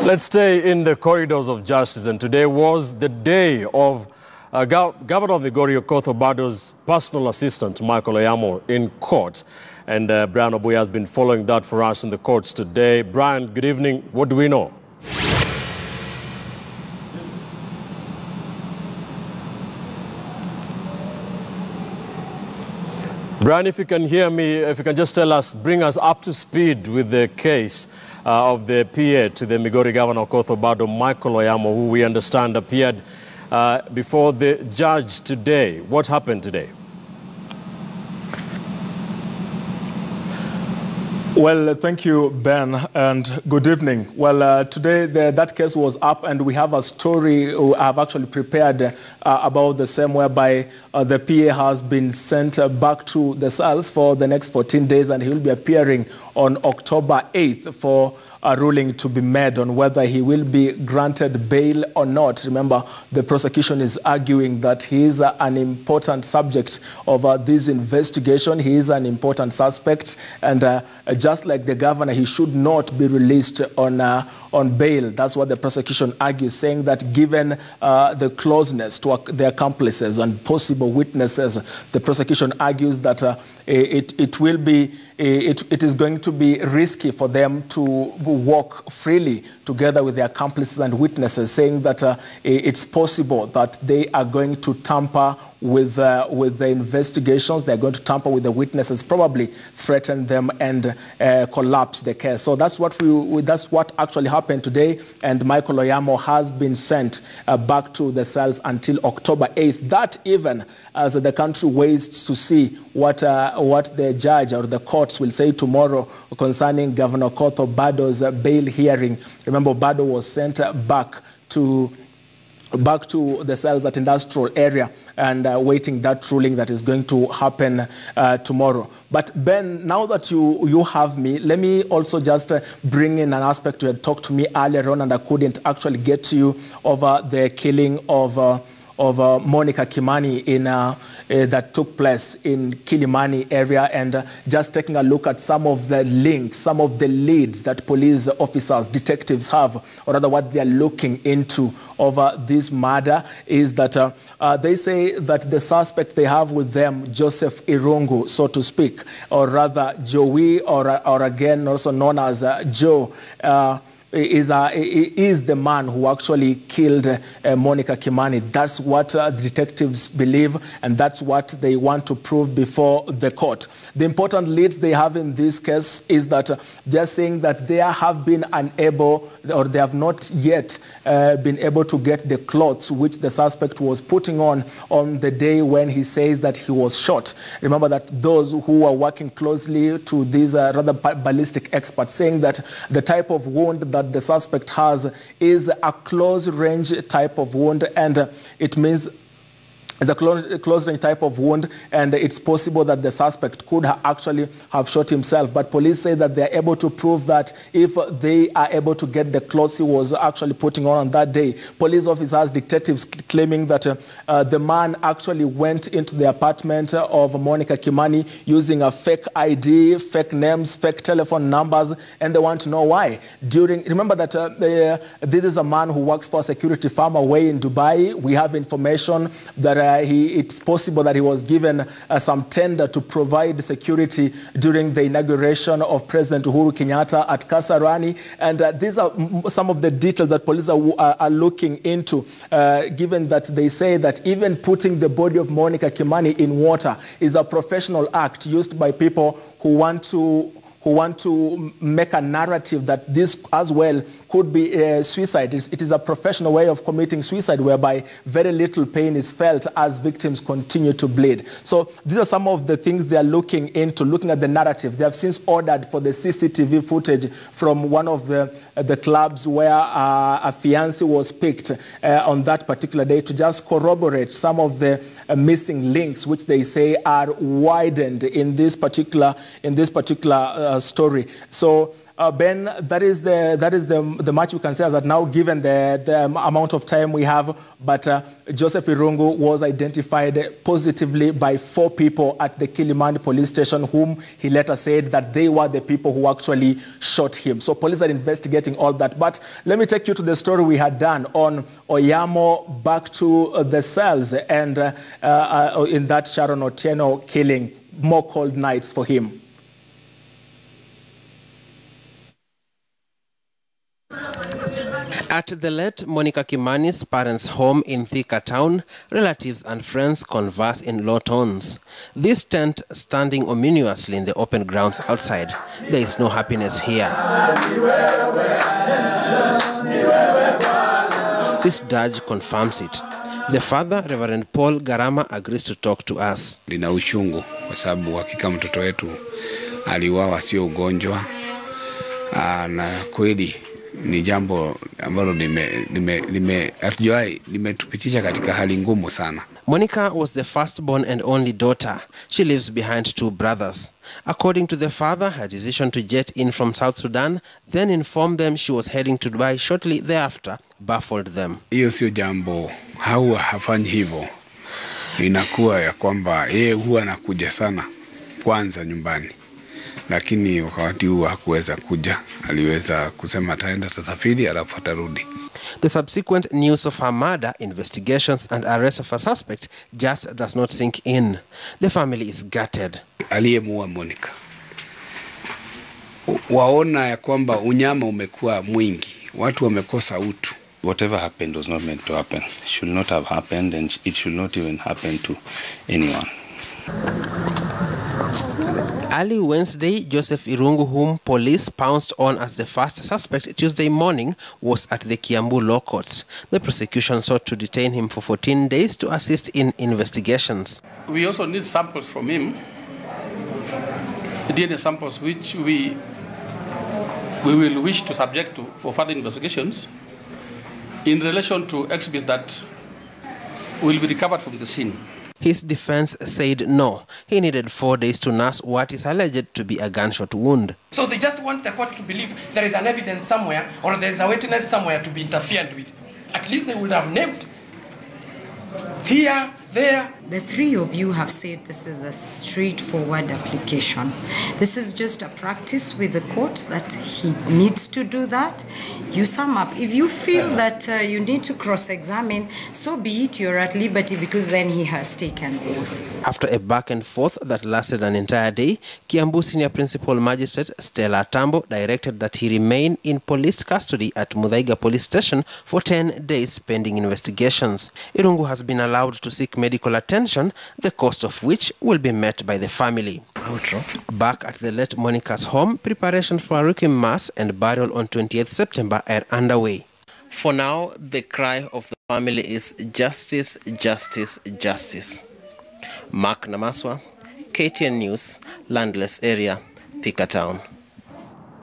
Let's stay in the corridors of justice, and today was the day of Governor of Migori Okoth Obado's personal assistant, Michael Oyamo, in court. And Brian Obuya has been following that for us in the courts today. Brian, good evening. What do we know? Brian, if you can hear me, if you can just tell us, bring us up to speed with the case of the PA to the Migori Governor Okoth Obado, Michael Oyamo, who we understand appeared before the judge today. What happened today? Well, thank you, Ben, and good evening. Well, today that case was up, and we have a story I've actually prepared about the same, whereby the PA has been sent back to the cells for the next 14 days, and he will be appearing on October 8th for a ruling to be made on whether he will be granted bail or not. Remember, the prosecution is arguing that he is an important subject of this investigation. He is an important suspect, and just like the governor, he should not be released on bail. That's what the prosecution argues, saying that given the closeness to the accomplices and possible witnesses, the prosecution argues that it is going to be risky for them to walk freely together with the accomplices and witnesses, saying that it's possible that they are going to tamper with the investigations. They're going to tamper with the witnesses, probably threaten them and collapse the case. So that's what actually happened today, and Michael Oyamo has been sent back to the cells until October 8th. That even as the country waits to see what the judge or the courts will say tomorrow concerning Governor Okoth Obado's bail hearing. Remember, Obado was sent back to the cells at industrial area and waiting that ruling that is going to happen tomorrow. But Ben, now that you have me, let me also just bring in an aspect you had talked to me earlier on, and I couldn't actually get to you over the killing of Monica Kimani that took place in Kilimani area, and just taking a look at some of the links, some of the leads that police officers, detectives have, or rather what they are looking into over this murder, is that they say that the suspect they have with them, Joseph Irungu, so to speak, or rather Joey, or again also known as Joe, is the man who actually killed Monica Kimani. That's what detectives believe, and that's what they want to prove before the court. The important leads they have in this case is that they're saying that they have been unable, or they have not yet been able to get the clothes which the suspect was putting on the day when he says that he was shot. Remember that those who are working closely to these rather ballistic experts, saying that the type of wound that the suspect has is a close-range type of wound, and it means it's a close-range type of wound, and it's possible that the suspect could actually have shot himself. But police say that they're able to prove that if they are able to get the clothes he was actually putting on that day. Police officers, detectives claiming that the man actually went into the apartment of Monica Kimani using a fake ID, fake names, fake telephone numbers, and they want to know why. Remember that this is a man who works for a security firm away in Dubai. We have information that it's possible that he was given some tender to provide security during the inauguration of President Uhuru Kenyatta at Kasarani. And these are some of the details that police are looking into, given that they say that even putting the body of Monica Kimani in water is a professional act used by people who want to make a narrative that this as well could be suicide. It is a professional way of committing suicide, whereby very little pain is felt as victims continue to bleed. So these are some of the things they are looking into, looking at the narrative. They have since ordered for the CCTV footage from one of the clubs where a fiancé was picked on that particular day, to just corroborate some of the missing links, which they say are widened in this particular story. So Ben, that is the much we can say as that now, given the amount of time we have. But Joseph Irungu was identified positively by 4 people at the Kilimani police station, whom he later said that they were the people who actually shot him. So police are investigating all that. But let me take you to the story we had done on Oyamo back to the cells and in that Sharon Otieno killing, more cold nights for him. At the late Monica Kimani's parents' home in Thika town, relatives and friends converse in low tones. This tent standing ominously in the open grounds outside. There is no happiness here. This dirge confirms it. The father, Reverend Paul Garama, agrees to talk to us. Nina uchungu kwa sababu hakika mtoto wetu aliuawa, sio ugonjwa, na kweli ni jambo ambalo limetupitisha katika hali ngumu sana. Monica was the firstborn and only daughter. She leaves behind 2 brothers. According to the father, her decision to jet in from South Sudan, then informed them she was heading to Dubai shortly thereafter, baffled them. Hiyo sio jambo, hafanyi hivyo. Inakuwa ya kwamba yeye huwa anakuja sana kwanza nyumbani. Lakini wakati huo hakuweza kuja, aliweza kusema ataenda tasafiri alafu atarudi. The subsequent news of her murder, investigations and arrest of a suspect just does not sink in. The family is gutted. Aliyemuua Monica, waona ya kwamba unyama umekuwa mwingi, watu wamekosa utu. Whatever happened was not meant to happen. It should not have happened, and it should not even happen to anyone. Early Wednesday, Joseph Irungu, whom police pounced on as the first suspect Tuesday morning, was at the Kiambu law courts. The prosecution sought to detain him for 14 days to assist in investigations. We also need samples from him, DNA samples which we will wish to subject to for further investigations in relation to exhibits that will be recovered from the scene. His defense said no. He needed 4 days to nurse what is alleged to be a gunshot wound. So they just want the court to believe there is an evidence somewhere or there is a witness somewhere to be interfered with. At least they would have named here, there. The 3 of you have said this is a straightforward application. This is just a practice with the court that he needs to do that. You sum up. If you feel that you need to cross-examine, so be it, you're at liberty, because then he has taken oath. After a back and forth that lasted an entire day, Kiambu Senior Principal Magistrate Stella Tambo directed that he remain in police custody at Muthaiga Police Station for 10 days pending investigations. Irungu has been allowed to seek medical attention, the cost of which will be met by the family. Back at the late Monica's home, preparation for a requiem mass and burial on 28th September are underway. For now, the cry of the family is justice, justice, justice. Mark Namaswa, KTN News, Landless Area, Thika Town.